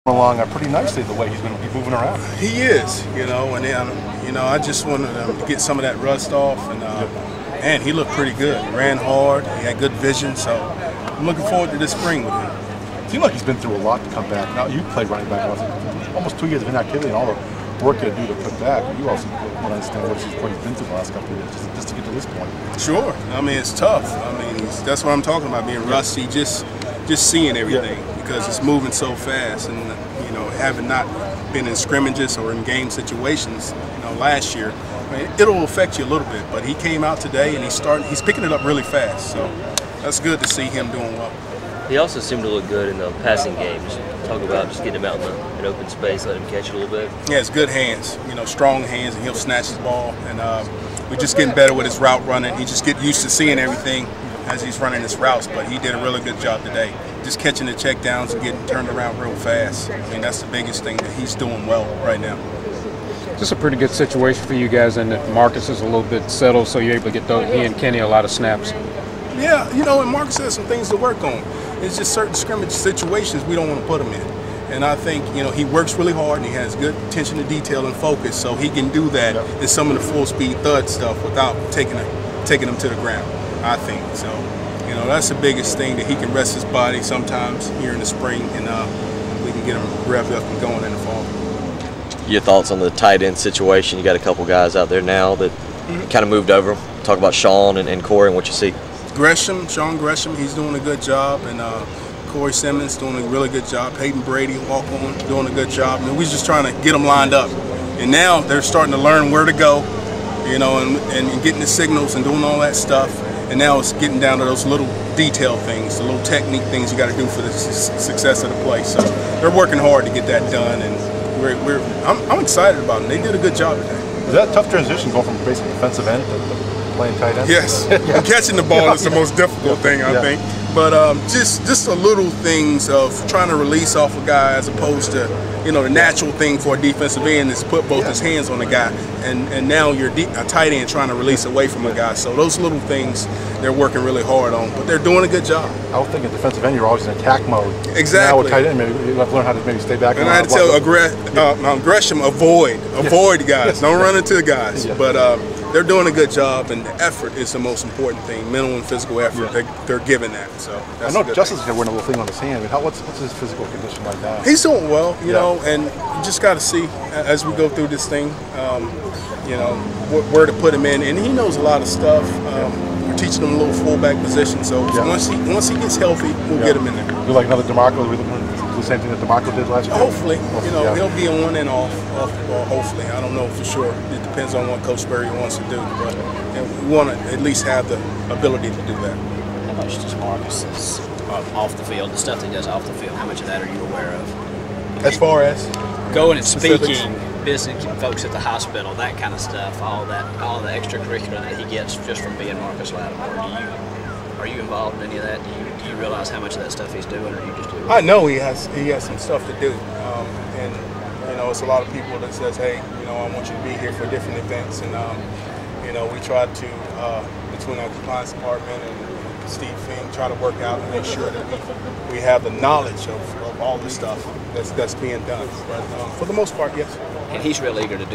along pretty nicely the way he's been moving around. He is, and I just wanted to get some of that rust off, and man, he looked pretty good. He ran hard, he had good vision, so I'm looking forward to this spring with him. It seems like he's been through a lot to come back. Now, you played running back almost 2 years of inactivity and all the work you had to do to put back. You also want to understand what he's been through the last couple of years just to get to this point. Sure. I mean, it's tough. I mean, that's what I'm talking about, being rusty, just seeing everything because it's moving so fast. And, having not been in scrimmages or in game situations, last year, I mean, it'll affect you a little bit. But he came out today and he's picking it up really fast. So that's good to see him doing well. He also seemed to look good in the passing game. Just talk about just getting him out in open space, let him catch it a little bit. Yeah, it's good hands, strong hands, and he'll snatch his ball. And we're just getting better with his route running. He just get used to seeing everything as he's running his routes. But he did a really good job today, just catching the check downs and getting turned around real fast. I mean, that's the biggest thing that he's doing well right now. Just a pretty good situation for you guys, and that Marcus is a little bit settled, so you're able to get he and Kenny a lot of snaps. Yeah, and Marcus has some things to work on. It's just certain scrimmage situations we don't want to put him in. And I think, he works really hard and he has good attention to detail and focus, so he can do that in some of the full-speed thud stuff without taking him to the ground, I think. So, that's the biggest thing, that he can rest his body sometimes here in the spring, and we can get him revved up and going in the fall. Your thoughts on the tight end situation? You got a couple guys out there now that kind of moved over. Talk about Sean and Corey and what you see. Sean Gresham, he's doing a good job, and Corey Simmons doing a really good job. Peyton Brady, walk-on, doing a good job. I mean, we're just trying to get them lined up. And now they're starting to learn where to go, and getting the signals and doing all that stuff. And now it's getting down to those little detail things, the little technique things you got to do for the success of the play. So they're working hard to get that done, and I'm excited about them. They did a good job today. Was that a tough transition going from basic defensive end to playing tight end? Yes, and catching the ball is the most difficult thing, I think. But just the little things of trying to release off a guy, as opposed to the natural thing for a defensive end is put both his hands on the guy, and now you're a tight end trying to release away from a guy. So those little things they're working really hard on, but they're doing a good job. I was thinking defensive end, you're always in attack mode. Exactly. Now with tight end, maybe you have to learn how to maybe stay back. And I had to tell Gresham, avoid guys, don't run into the guys. But they're doing a good job, and the effort is the most important thing. Mental and physical effort, they're giving that. So that's I know Justice is wearing a little thing on his hand. I mean, what's his physical condition like now? He's doing well, and you just got to see as we go through this thing, where to put him in. And he knows a lot of stuff. We're teaching him a little fullback position, so once he gets healthy, we'll get him in there. You're like another DeMarco. We're looking to do the same thing that DeMarco did last year. Hopefully, he'll be on and off the ball. Hopefully, I don't know for sure. It depends on what Coach Berry wants to do, but we want to at least have the ability to do that. How much does Marcus off the field, the stuff that he does off the field, how much of that are you aware of? As far as going and speaking, visiting folks at the hospital, that kind of stuff, all the extracurricular that he gets just from being Marcus Lattimore. Are you involved in any of that? Do you realize how much of that stuff he's doing, or are you just doing it? I know he has some stuff to do, and it's a lot of people that says, hey, I want you to be here for different events, and we try to between our compliance department and Steve Fink, try to work out and make sure that we have the knowledge of all the stuff that's being done. But for the most part, yes. And he's real eager to do